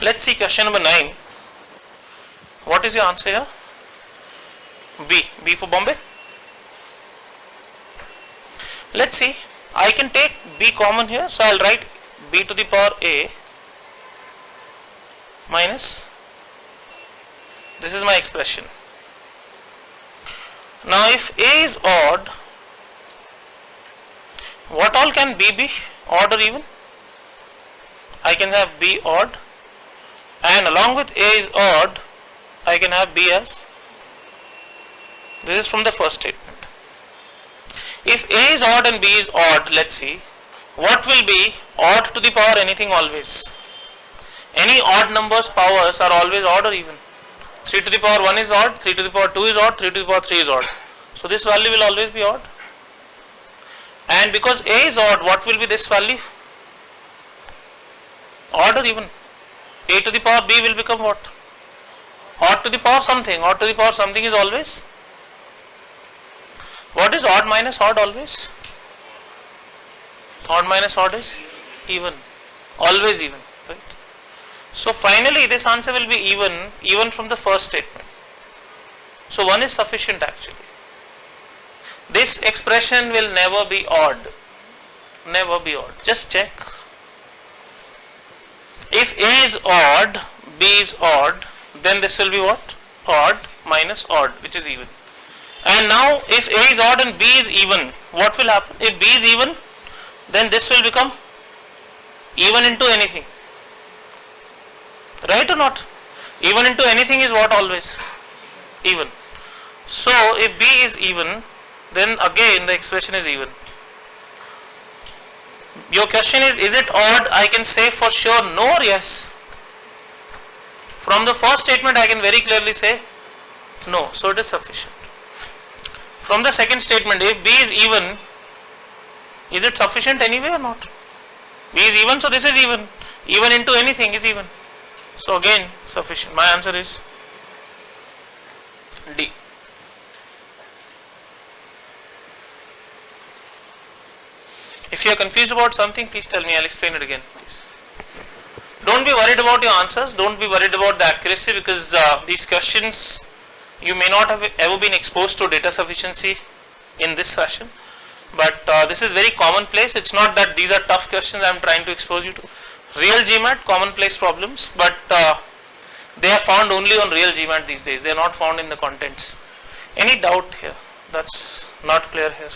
Let's see question number 9. What is your answer here? B. B for Bombay. Let's see. I can take B common here, so I'll write B to the power A minus, this is my expression. Now if A is odd, what all can B be? Odd or even? I can have B odd, and along with A is odd, I can have B as, this is from the first statement. If A is odd and B is odd, let's see, what will be odd to the power anything always? Any odd numbers powers are always odd or even. 3 to the power 1 is odd, 3 to the power 2 is odd, 3 to the power 3 is odd. So this value will always be odd. And because A is odd, what will be this value? Odd or even? A to the power B will become what? Odd to the power something. Odd to the power something is always? What is odd minus odd always? Odd minus odd is even. Always even. Right? So finally this answer will be even from the first statement. So 1 is sufficient actually. This expression will never be odd. Never be odd. Just check. If A is odd, B is odd, then this will be what? Odd minus odd, which is even. And now if A is odd and B is even, what will happen? If B is even, then this will become even into anything. Right or not? Even into anything is what always? Even. So if B is even, then again the expression is even. Your question is it odd? I can say for sure no or yes. From the first statement I can very clearly say no, so it is sufficient. From the second statement, if B is even, is it sufficient anyway or not? B is even, so this is even. Even into anything is even. So again sufficient. My answer is D. If you are confused about something, please tell me, I will explain it again, please. Don't be worried about your answers, don't be worried about the accuracy, because these questions, you may not have ever been exposed to data sufficiency in this fashion, but this is very commonplace. It's not that these are tough questions I am trying to expose you to. Real GMAT, commonplace problems, but they are found only on real GMAT these days. They are not found in the contents. Any doubt here? That's not clear here.